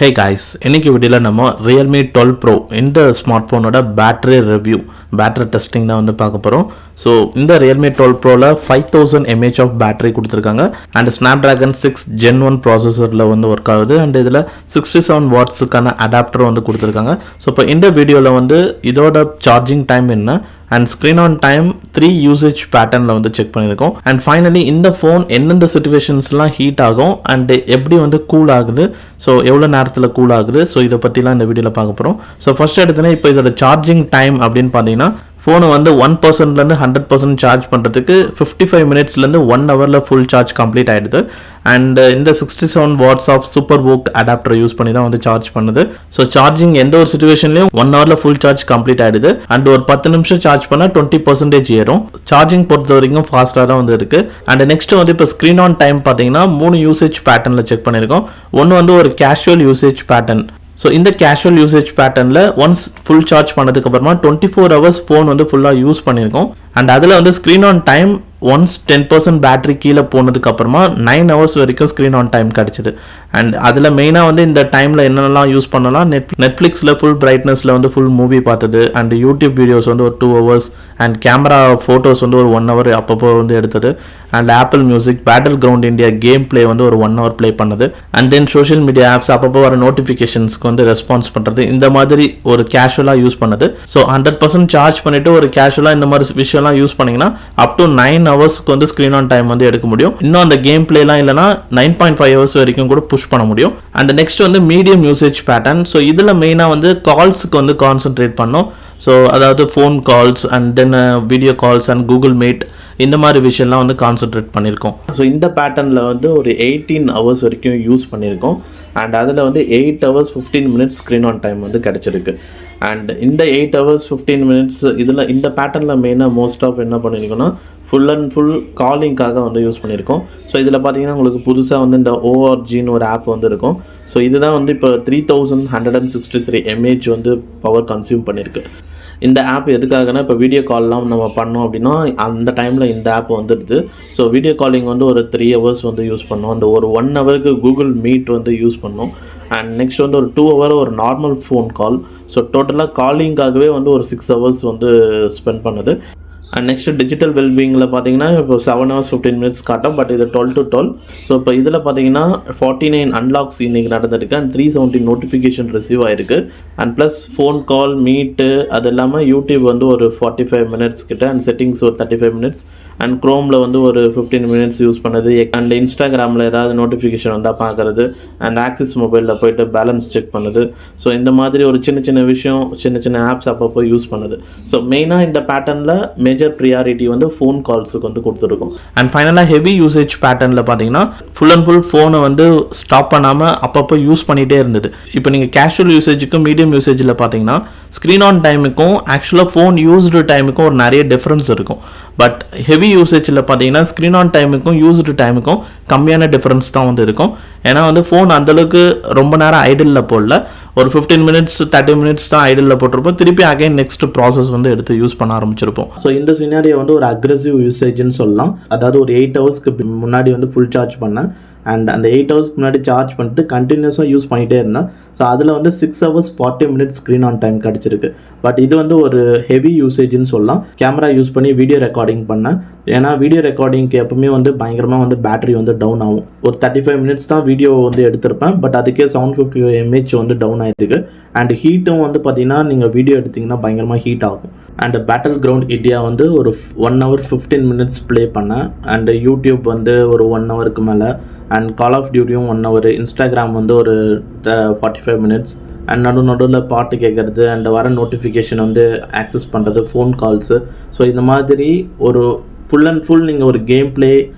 Hey guys, இன்னைக்கு வீடியோல நம்ம Realme 12 Pro இந்த ஸ்மார்ட்போனோட பேட்டரி ரிவ்யூ பேட்டரி டெஸ்டிங் தான் வந்து பார்க்க போறோம். ஸோ இந்த Realme 12 Proல 5000 mAh ஆஃப் பேட்டரி கொடுத்துருக்காங்க அண்ட் Snapdragon 6 Gen 1 ப்ராசஸரில் வந்து ஒர்க் ஆகுது அண்ட் இதில் 67 வாட்ஸுக்கான அடாப்டர் வந்து கொடுத்துருக்காங்க. ஸோ இப்போ இந்த வீடியோவில் வந்து இதோட சார்ஜிங் டைம் என்ன and screen on time 3 usage பேட்டர்னில் வந்து செக் பண்ணியிருக்கோம். அண்ட் ஃபைனலி இந்த ஃபோன் எந்தெந்த சிச்சுவேஷன்ஸ்லாம் ஹீட் ஆகும் அண்ட் எப்படி வந்து கூல் ஆகுது, ஸோ எவ்வளோ நேரத்தில் கூல் ஆகுது, ஸோ இதை பற்றிலாம் இந்த வீடியோவில் பார்க்க போகிறோம். ஸோ ஃபர்ஸ்ட் எடுத்தோன்னா இப்போ இதோட சார்ஜிங் டைம் அப்படின்னு பார்த்தீங்கன்னா ஃபோனை வந்து 1%லேருந்து 100% சார்ஜ் பண்ணுறதுக்கு 55 மினிட்ஸ்லேருந்து 1 ஹவரில் ஃபுல் சார்ஜ் கம்ப்ளீட் ஆகிடுது. அண்ட் இந்த 67 watts of super book adapter use பண்ணி தான் வந்து சார்ஜ் பண்ணுது. ஸோ சார்ஜிங் எந்த ஒரு சுச்சுவேஷன்லையும் 1 ஹவரில் ஃபுல் சார்ஜ் கம்ப்ளீட் ஆகிடுது. அண்ட் ஒரு 10 நிமிஷம் சார்ஜ் பண்ணால் 20% ஏறும். சார்ஜிங் பொறுத்த வரைக்கும் ஃபாஸ்ட்டாக தான் வந்து இருக்குது. அண்ட் நெக்ஸ்ட் வந்து இப்போ ஸ்க்ரீன் ஆன் டைம் பார்த்தீங்கன்னா 3 யூசேஜ் பேட்டர்னில் செக் பண்ணியிருக்கோம். ஒன்று வந்து ஒரு கேஷுவல் யூசேஜ் பேட்டர்ன். ஸோ இந்த கேஷுவல் யூசேஜ் பேட்டர்னில் ஒன்ஸ் ஃபுல் சார்ஜ் பண்ணதுக்கு அப்புறமா 24 ஹவர்ஸ் ஃபோன் வந்து ஃபுல்லாக யூஸ் பண்ணியிருக்கோம். அண்ட் அதில் வந்து screen on time once 10% battery கீழே போனதுக்கு அப்புறமா 9 ஹவர்ஸ் வரைக்கும் ஸ்க்ரீன் ஆன் டைம் கிடச்சிது. அண்ட் அதில் மெயினாக வந்து இந்த டைமில் என்னென்னலாம் யூஸ் பண்ணலாம், நெட்ஃப்ளிக்ஸில் ஃபுல் பிரைட்னஸில் வந்து ஃபுல் மூவி பார்த்தது அண்ட் யூடியூப் வீடியோஸ் வந்து ஒரு 2 ஹவர்ஸ் அண்ட் கேமரா ஃபோட்டோஸ் வந்து ஒரு 1 ஹவர் அப்பப்போ வந்து எடுத்தது. And apple music, battle ground India game play வந்து ஒரு 1 ஹவர் ப்ளே பண்ணது. And then social media apps அப்பப்போ வர நோட்டிஃபிகேஷன்ஸ்க்கு வந்து ரெஸ்பான்ஸ் பண்ணுறது, இந்த மாதிரி ஒரு கேஷுவலாக யூஸ் பண்ணது. ஸோ 100% சார்ஜ் பண்ணிவிட்டு ஒரு கேஷுவலாக இந்த மாதிரி விஷயம்லாம் யூஸ் பண்ணிங்கன்னா அப் டு 9 ஹவர்ஸ்க்கு வந்து ஸ்க்ரீன் ஆன் டைம் வந்து எடுக்க முடியும். இன்னும் அந்த கேம் பிளேலாம் இல்லைனா 9.5 ஹவர்ஸ் வரைக்கும் கூட புஷ் பண்ண முடியும். அண்ட் நெக்ஸ்ட் வந்து மீடியம் யூசேஜ் பேட்டர்ன். ஸோ இதில் மெயினாக வந்து கால்ஸுக்கு வந்து கான்சென்ட்ரேட் பண்ணோம். ஸோ அதாவது phone calls and then video calls and Google meet இந்த மாதிரி விஷயம்லாம் வந்து கான்சென்ட்ரேட் பண்ணியிருக்கோம். ஸோ இந்த பேட்டர்னில் வந்து ஒரு 18 ஹவர்ஸ் வரைக்கும் யூஸ் பண்ணியிருக்கோம். அண்ட் அதில் வந்து 8 hours 15 minutes screen on time வந்து கிடச்சிருக்கு. அண்ட் இந்த 8 ஹவர்ஸ் 15 மினிட்ஸ் இதில் இந்த பேட்டர்னில் மெயினாக மோஸ்ட் ஆஃப் என்ன பண்ணியிருக்கோன்னா ஃபுல் அண்ட் ஃபுல் காலிங்காக வந்து யூஸ் பண்ணியிருக்கோம். ஸோ இதில் பார்த்தீங்கன்னா உங்களுக்கு புதுசாக வந்து இந்த ORGன்னு ஒரு ஆப் வந்து இருக்கும். ஸோ இதுதான் வந்து இப்போ 3163 mAh வந்து பவர் கன்சியூம் பண்ணியிருக்கு. இந்த ஆப் எதுக்காகனா இப்போ வீடியோ கால்லாம் நம்ம பண்ணோம் அப்படின்னா அந்த டைமில் இந்த ஆப் வந்துடுது. ஸோ வீடியோ காலிங் வந்து ஒரு 3 ஹவர்ஸ் வந்து யூஸ் பண்ணோம். அந்த ஒரு 1 ஹவருக்கு கூகுள் மீட் வந்து யூஸ் பண்ணோம். அண்ட் நெக்ஸ்ட் வந்து ஒரு 2 ஹவர் ஒரு நார்மல் ஃபோன் கால். ஸோ டோட்டலாக காலிங்காகவே வந்து ஒரு 6 ஹவர்ஸ் வந்து ஸ்பெண்ட் பண்ணுது. அண்ட் நெக்ஸ்ட் டிஜிட்டல் வெல்பீயிங்கில் பார்த்தீங்கன்னா இப்போ 7 ஹவர்ஸ் 15 மினிட்ஸ் காட்டும், பட் இது 12 to 12. ஸோ இப்போ இதில் பார்த்தீங்கன்னா 49 அன்லாக்ஸ் இன்றைக்கி நடந்திருக்கு அண்ட் 370 நோட்டிஃபிகேஷன் ரிசீவ் ஆகிருக்கு. அண்ட் ப்ளஸ் ஃபோன் கால், மீட்டு, அது இல்லாமல் யூடியூப் வந்து ஒரு 45 மினிட்ஸ் கிட்ட அண்ட் செட்டிங்ஸ் ஒரு 35 மினிட்ஸ் அண்ட் க்ரோமில் வந்து ஒரு 15 மினிட்ஸ் யூஸ் பண்ணது. அண்ட் இன்ஸ்டாகிராமில் ஏதாவது நோட்டிஃபிகேஷன் வந்தால் பார்க்குறது அண்ட் ஆக்சிஸ் மொபைலில் போய்ட்டு பேலன்ஸ் செக் பண்ணுது. ஸோ இந்த மாதிரி ஒரு சின்ன சின்ன விஷயம், சின்ன சின்ன ஆப்ஸ் அப்பப்போ யூஸ் பண்ணுது. ஸோ மெயினாக இந்த பேட்டர்னில் மேஜர் ப்ரியாரிட்டி வந்து ஃபோன் கால்ஸுக்கு வந்து கொடுத்துருக்கோம். அண்ட் ஃபைனலாக ஹெவி யூசேஜ் பேட்டர்னில் பார்த்தீங்கன்னா ஃபுல் அண்ட் ஃபுல் ஃபோனை வந்து ஸ்டாப் பண்ணாமல் அப்பப்போ யூஸ் பண்ணிகிட்டே இருந்தது. இப்போ நீங்கள் கேஷுவல் யூசேஜுக்கும் மீடியம் யூசேஜில் பார்த்தீங்கன்னா ஸ்க்ரீன் ஆன் டைமுக்கும் ஆக்சுவலாக ஃபோன் யூஸ்டு டைமுக்கும் ஒரு நிறைய டிஃப்ரென்ஸ் இருக்கும். பட் ஹெவி யூசேஜில் பார்த்தீங்கன்னா ஸ்க்ரீன் ஆன் டைமுக்கும் யூஸ்டு டைமுக்கும் கம்மியான டிஃப்ரென்ஸ் தான் வந்து இருக்கும். ஏன்னா வந்து ஃபோன் அந்தளவுக்கு ரொம்ப நேரம் ஐடிலில் போடல, ஒரு 15 மினிட்ஸ் 30 மினிட்ஸ் தான் ஐடிலில் போட்டிருப்போம். திருப்பி அகைன் நெக்ஸ்ட் ப்ராசஸ் வந்து எடுத்து யூஸ் பண்ண ஆரம்பிச்சிருப்போம். ஸோ இந்த சினாரியோ வந்து ஒரு அக்ரெசிவ் யூசேஜ்னு சொல்லலாம். அதாவது ஒரு 8 ஹவர்ஸ்க்கு முன்னாடி வந்து ஃபுல் சார்ஜ் பண்ணேன் அண்ட் அந்த 8 ஹவர்ஸ்க்கு முன்னாடி சார்ஜ் பண்ணிட்டு கண்டினியூஸாக யூஸ் பண்ணிகிட்டே இருந்தேன். ஸோ அதில் வந்து 6 hours 40 minutes screen on time கிடச்சிருக்கு. பட் இது வந்து ஒரு ஹெவி யூசேஜ்னு சொல்லலாம். கேமரா யூஸ் பண்ணி வீடியோ ரெக்கார்டிங் பண்ணேன். ஏன்னா வீடியோ ரெக்கார்டிங்க்கு எப்பவுமே வந்து பயங்கரமாக வந்து பேட்டரி வந்து டவுன் ஆகும். ஒரு 35 மினிட்ஸ் தான் வீடியோ வந்து எடுத்திருப்பேன், பட் அதுக்கே 750 mAh வந்து டவுன் ஆகிருக்கு. அண்ட் ஹீட்டும் வந்து பார்த்தீங்கன்னா நீங்கள் வீடியோ எடுத்திங்கன்னா பயங்கரமாக ஹீட் ஆகும். அண்ட் பேட்டில் கிரவுண்ட் இந்தியா வந்து ஒரு 1 ஹவர் 15 மினிட்ஸ் ப்ளே பண்ணேன். அண்டு யூடியூப் வந்து ஒரு 1 ஹவருக்கு மேலே அண்ட் கால் ஆஃப் டியூட்டியும் 1 ஹவர், இன்ஸ்டாகிராம் வந்து ஒரு 45 மினிட்ஸ் அண்ட் நடுவில் பாட்டு கேட்குறது அண்ட் வர நோட்டிஃபிகேஷன் வந்து ஆக்சஸ் பண்ணுறது, ஃபோன் கால்ஸு. ஸோ இந்த மாதிரி ஒரு ஃபுல் அண்ட் ஃபுல் நீங்கள் ஒரு game play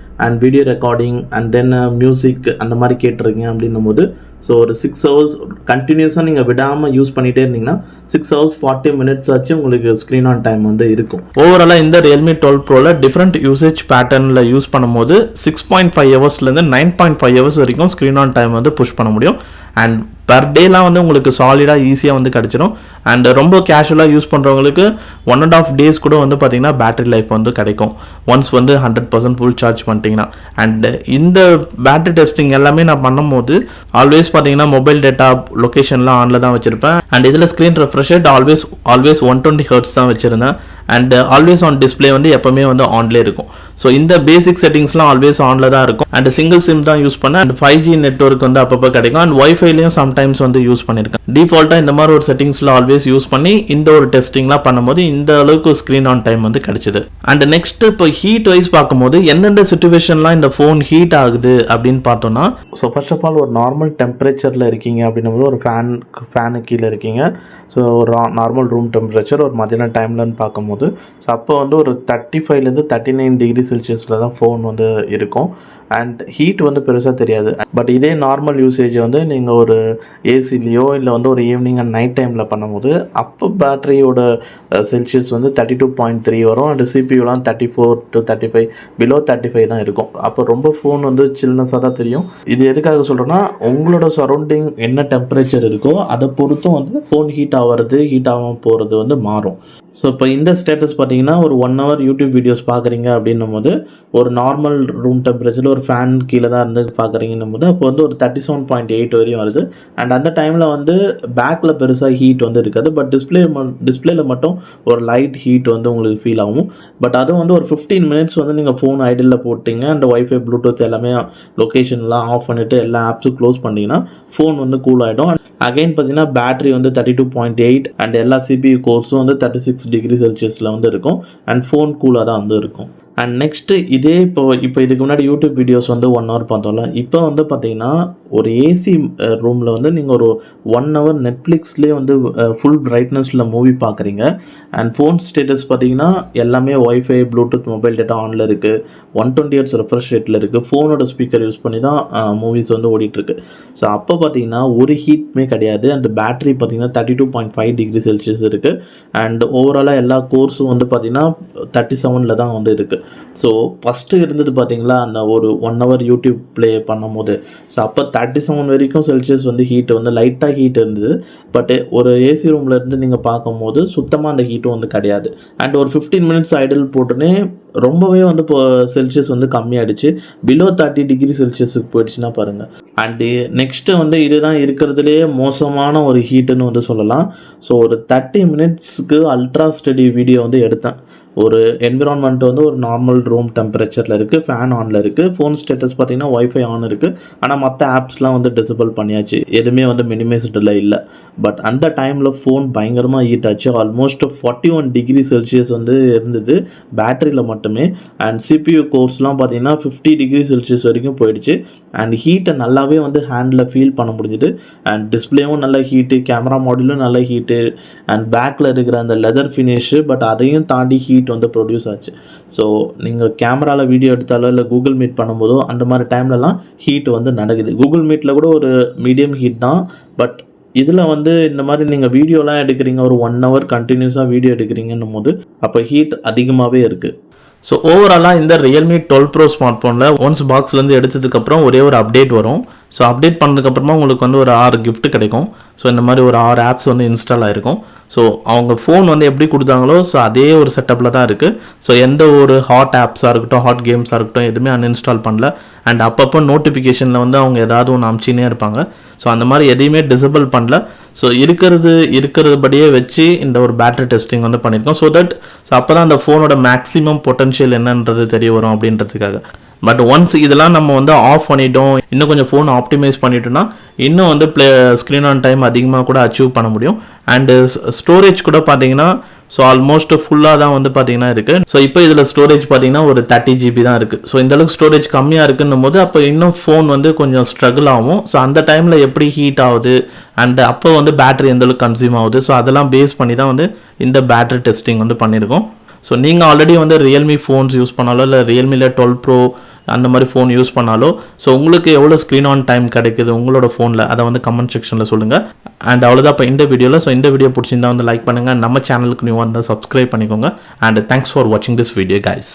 and video recording and then music அந்த மாதிரி கேட்டுருக்கீங்க அப்படின்னும் போது ஸோ ஒரு 6 ஹவர்ஸ் கண்டினியூஸாக நீங்கள் விடாமல் யூஸ் பண்ணிகிட்டே இருந்தீங்கன்னா 6 ஹவர்ஸ் 40 மினிட்ஸ் ஆச்சு உங்களுக்கு ஸ்க்ரீன் ஆன் டைம் வந்து இருக்கும். ஓவராலாக இந்த Realme 12 Proல டிஃப்ரெண்ட் யூசேஜ் பேட்டர்னில் யூஸ் பண்ணும்போது 6.5 ஹவர்ஸ்லேருந்து 9.5 ஹவர்ஸ் வரைக்கும் ஸ்க்ரீன் ஆன் டைம் வந்து புஷ் பண்ண முடியும். அண்ட் பர் டேலாம் வந்து உங்களுக்கு சாலிடாக ஈஸியாக வந்து கிடச்சிடும். அண்ட் ரொம்ப கேஷுவலாக யூஸ் பண்ணுறவங்களுக்கு 1.5 days கூட வந்து பார்த்திங்கன்னா பேட்டரி லைஃப் வந்து கிடைக்கும். ஒன்ஸ் வந்து 100% ஃபுல் சார்ஜ் பண்ணிட்டீங்க பார்த்தீங்கன்னா. அண்ட் இந்த பேட்டரி டெஸ்டிங் எல்லாமே நான் பண்ணும்போது ஆல்வேஸ் பார்த்தீங்கன்னா மொபைல் டேட்டா லொக்கேஷன்லாம் ஆனில் தான் வச்சுருப்பேன். அண்ட் இதில் screen refresh rate always 120 hertz தான் வச்சுருந்தேன். அண்ட் ஆல்வேஸ் ஆன் டிஸ்பிளே வந்து எப்பவுமே வந்து ஆன்லேயே இருக்கும். ஸோ இந்த பேசிக் செட்டிங்ஸ்லாம் ஆல்வேஸ் ஆனில் தான் இருக்கும். அண்ட் சிங்கிள் சிம் தான் யூஸ் பண்ணேன். அண்ட் 5G நெட்வொர்க் வந்து அப்பப்போ கிடைக்கும். அண்ட் ஒய்ஃபைலையும் சம்டைம்ஸ் வந்து யூஸ் பண்ணியிருக்கேன். டிஃபால்ட்டாக இந்த மாதிரி ஒரு செட்டிங்ஸில் ஆல்வேஸ் யூஸ் பண்ணி இந்த ஒரு டெஸ்டிங்லாம் பண்ணும்போது இந்த அளவுக்கு ஸ்க்ரீன் ஆன் டைம் வந்து கிடைச்சிது. அண்ட் நெக்ஸ்ட் இப்போ ஹீட் வைஸ் பார்க்கும்போது எந்தெந்த சுச்சுவேஷன்லாம் இந்த ஃபோன் ஹீட் ஆகுது அப்படின்னு பார்த்தோம்னா, ஸோ ஃபர்ஸ்ட் ஆஃப் ஆல் ஒரு நார்மல் டெம்பரேச்சரில் இருக்கீங்க அப்படின்னும் போது ஒரு ஃபேனு கீழே இருக்கீங்க. ஸோ ஒரு நார்மல் ரூம் டெம்பரேச்சர் ஒரு மதியான டைம்லன்னு பார்க்கும்போது ஸோ அப்போ வந்து ஒரு 35 39 டிகிரி செல்சியஸில் தான் ஃபோன் வந்து இருக்கும். அண்ட் ஹீட் வந்து பெருசாக தெரியாது. பட் இதே நார்மல் யூசேஜ் வந்து நீங்கள் ஒரு ஏசிலேயோ இல்லை வந்து ஒரு ஈவினிங் அண்ட் நைட் டைமில் பண்ணும்போது அப்போ பேட்டரியோட செல்சியஸ் வந்து 32.3 வரும். அண்ட் சிபியூலாம் 34 to 35 பிலோ 35 தான் இருக்கும். அப்போ ரொம்ப ஃபோன் வந்து சில்னஸாக தான் தெரியும். இது எதுக்காக சொல்கிறேன்னா, உங்களோட சரௌண்டிங் என்ன டெம்பரேச்சர் இருக்கோ அதை பொறுத்தும் வந்து ஃபோன் ஹீட் ஆகிறது ஹீட் ஆகாமல் போகிறது வந்து மாறும். ஸோ இப்போ இந்த ஸ்டேட்டஸ் பார்த்தீங்கன்னா ஒரு 1 hour யூடியூப் வீடியோஸ் பார்க்குறீங்க அப்படின்னும் போது ஒரு நார்மல் ரூம் டெம்பரேச்சரில் ஒரு ஃபேன் கீழே தான் இருந்து பார்க்குறீங்கன்னும் போது அப்போ வந்து ஒரு 37.8 வரையும் வருது. அண்ட் அந்த டைமில் வந்து பேக்கில் பெருசாக ஹீட் வந்து இருக்காது. பட் டிஸ்பிளேல மட்டும் ஒரு லைட் ஹீட் வந்து உங்களுக்கு ஃபீல் ஆகும். பட் அதுவும் வந்து ஒரு 15 minutes வந்து நீங்கள் ஃபோன் ஐடியில் போட்டிங்க அண்ட் ஒய்ஃபை ப்ளூடூத் எல்லாமே லொக்கேஷன்லாம் ஆஃப் பண்ணிவிட்டு எல்லா ஆப்ஸும் க்ளோஸ் பண்ணிங்கன்னா ஃபோன் வந்து கூல் ஆகிடும். அகைன் பார்த்தீங்கன்னா பேட்டரி வந்து 32.8 அண்ட் எல்லா CPU கோர்ஸும் வந்து 36 டிகிரி செல்சியஸில் வந்து இருக்கும். அண்ட் ஃபோன் கூலாக தான் வந்து இருக்கும். அண்ட் நெக்ஸ்ட்டு இதே இப்போ இதுக்கு முன்னாடி யூடியூப் வீடியோஸ் வந்து 1 hour பார்த்தோம்ல, இப்போ வந்து பார்த்தீங்கன்னா ஒரு ஏசி ரூமில் வந்து நீங்கள் ஒரு 1 hour நெட்ஃப்ளிக்ஸ்லேயே வந்து ஃபுல் பிரைட்னஸில் மூவி பார்க்குறீங்க. அண்ட் ஃபோன் ஸ்டேட்டஸ் பார்த்தீங்கன்னா எல்லாமே ஒய்ஃபை ப்ளூடூத் மொபைல் டேட்டா ஆனில் இருக்குது. 120 Hz ரெஃப்ரெஷ் ரேட்டில் இருக்குது. ஃபோனோட ஸ்பீக்கர் யூஸ் பண்ணி தான் மூவிஸ் வந்து ஓடிட்டுருக்கு. ஸோ அப்போ பார்த்தீங்கன்னா ஒரு ஹீட்மே கிடையாது. அண்ட் பேட்டரி பார்த்தீங்கன்னா 32.5 டிகிரி செல்சியஸ் இருக்குது. அண்ட் ஓவராலாக எல்லா கோர்ஸும் வந்து பார்த்தீங்கன்னா 37 தான் வந்து இருக்குது. ஸோ ஃபஸ்ட்டு இருந்தது பார்த்தீங்களா அந்த ஒரு 1 hour யூடியூப் ப்ளே பண்ணும் போது ஸோ அப்போ 37 வரைக்கும் செல்சியஸ் வந்து ஹீட் வந்து லைட்டாக ஹீட் இருந்தது. பட் ஒரு ஏசி ரூமில் இருந்து நீங்கள் பார்க்கும்போது சுத்தமாக அந்த ஹீட்டும் வந்து கிடையாது. அண்ட் ஒரு 15 minutes ஐடில் போட்டுனே ரொம்பவே வந்து இப்போ செல்சியஸ் வந்து கம்மியாகிடுச்சு. பிலோ 30 டிகிரி செல்சியஸுக்கு போயிடுச்சுன்னா பாருங்கள். அண்டு நெக்ஸ்ட்டு வந்து இதுதான் இருக்கிறதுலே மோசமான ஒரு ஹீட்டுன்னு வந்து சொல்லலாம். ஸோ ஒரு 30 minutesக்கு அல்ட்ரா ஸ்டடி வீடியோ வந்து எடுத்தேன். ஒரு என்விரான்மெண்ட் வந்து ஒரு நார்மல் ரூம் டெம்பரேச்சரில் இருக்குது. ஃபேன் ஆனில் இருக்குது. ஃபோன் ஸ்டேட்டஸ் பார்த்தீங்கன்னா ஒய்ஃபை ஆன் இருக்குது. ஆனால் மற்ற ஆப்ஸ்லாம் வந்து டிசபிள் பண்ணியாச்சு. எதுவுமே வந்து மினிமைஸ்டில் இல்லை. பட் அந்த டைமில் ஃபோன் பயங்கரமாக ஹீட் ஆச்சு. ஆல்மோஸ்ட் 41 டிகிரி செல்சியஸ் வந்து இருந்தது பேட்டரியில் மட்டுமே. அண்ட் CPU கோர்ஸ்லாம் பார்த்தீங்கன்னா 50 டிகிரி செல்சியஸ் வரைக்கும் போயிடுச்சு. அண்ட் ஹீட்டை நல்லாவே வந்து ஹேண்டில் ஃபீல் பண்ண முடிஞ்சுது. அண்ட் டிஸ்பிளேவும் நல்ல ஹீட்டு, கேமரா மாடியூலும் நல்ல ஹீட்டு, அண்ட் பேக்கில் இருக்கிற அந்த லெதர் ஃபினிஷு. பட் அதையும் தாண்டி ஹீட் வந்து ப்ரொடியூஸ் ஆச்சு. ஸோ நீங்கள் கேமராவில் வீடியோ எடுத்தாலோ இல்லை கூகுள் மீட் பண்ணும்போதோ அந்த மாதிரி டைம்லலாம் ஹீட் வந்து நடக்குது. கூகுள் மீட்டில் கூட ஒரு மீடியம் ஹீட் தான். பட் இதில் வந்து இந்த மாதிரி நீங்கள் வீடியோலாம் எடுக்கிறீங்க, ஒரு 1 hour கண்டினியூஸாக வீடியோ எடுக்கிறீங்கன்னும் போது அப்போ ஹீட் அதிகமாகவே இருக்குது. ஸோ ஓவராலாக இந்த Realme 12 Pro ஸ்மார்ட் ஃபோனில் ஒன்ஸ் பாக்ஸ்லேருந்து எடுத்ததுக்கப்புறம் ஒரே ஒரு அப்டேட் வரும். ஸோ அப்டேட் பண்ணதுக்கப்புறமா உங்களுக்கு வந்து ஒரு 6 gift கிடைக்கும். ஸோ இந்த மாதிரி ஒரு 6 ஆப்ஸ் வந்து இன்ஸ்டால் ஆகிருக்கும். ஸோ அவங்க ஃபோன் வந்து எப்படி கொடுத்தாங்களோ ஸோ அதே ஒரு செட்டப்பில் தான் இருக்குது. ஸோ எந்த ஒரு ஹாட் ஆப்ஸாக இருக்கட்டும், ஹாட் கேம்ஸாக இருக்கட்டும் எதுவுமே அன்இன்ஸ்டால் பண்ணல. அண்ட் அப்பப்போ நோட்டிஃபிகேஷனில் வந்து அவங்க ஏதாவது ஒன்று அமுச்சினே இருப்பாங்க. ஸோ அந்த மாதிரி எதையுமே டிசபிள் பண்ணல. ஸோ இருக்கிறதுபடியே வச்சு இந்த ஒரு பேட்டரி டெஸ்டிங் வந்து பண்ணியிருக்கோம். ஸோ அப்போ தான் அந்த ஃபோனோட மேக்ஸிமம் பொட்டன்ஷியல் என்னன்றது தெரிய வரும் அப்படின்றதுக்காக. பட் ஒன்ஸ் இதெல்லாம் நம்ம வந்து ஆஃப் பண்ணிட்டோம், இன்னும் கொஞ்சம் ஃபோன் ஆப்டிமைஸ் பண்ணிட்டோம்னா இன்னும் வந்து ஸ்க்ரீன் ஆன் டைம் அதிகமாக கூட அச்சீவ் பண்ண முடியும். அண்டு ஸ்டோரேஜ் கூட பார்த்தீங்கன்னா ஸோ ஆல்மோஸ்ட் ஃபுல்லாக தான் வந்து பார்த்தீங்கன்னா இருக்குது. ஸோ இப்போ இதில் ஸ்டோரேஜ் பார்த்தீங்கன்னா ஒரு 30 GB தான் இருக்குது. ஸோ இந்தளவுக்கு ஸ்டோரேஜ் கம்மியாக இருக்குன்னும் போது அப்போ இன்னும் ஃபோன் வந்து கொஞ்சம் ஸ்ட்ரகிள் ஆகும். ஸோ அந்த டைமில் எப்படி ஹீட் ஆகுது அண்ட் அப்போ வந்து பேட்டரி எந்தளவுக்கு கன்சியூம் ஆகுது, ஸோ அதெல்லாம் பேஸ் பண்ணி தான் வந்து இந்த பேட்டரி டெஸ்டிங் வந்து பண்ணியிருக்கோம். ஸோ நீங்கள் ஆல்ரெடி வந்து Realme ஃபோன்ஸ் யூஸ் பண்ணாலோ இல்லை Realmeல 12 Pro அந்த மாதிரி ஃபோன் யூஸ் பண்ணாலோ ஸோ உங்களுக்கு எவ்வளோ ஸ்க்ரீன் ஆன் டைம் கிடைக்குது உங்களோட ஃபோனில் அதை வந்து கமெண்ட் செக்ஷனில் சொல்லுங்கள். அண்ட் அவ்வளோதான் இப்போ இந்த வீடியோவில். ஸோ இந்த வீடியோ பிடிச்சிருந்தா வந்து லைக் பண்ணுங்கள். நம்ம சேனலுக்கு நியூவாக இருந்தால் சப்ஸ்கிரைப் பண்ணிக்கோங்க. அண்ட் தேங்க்ஸ் ஃபார் வாட்சிங் திஸ் வீடியோ கைஸ்.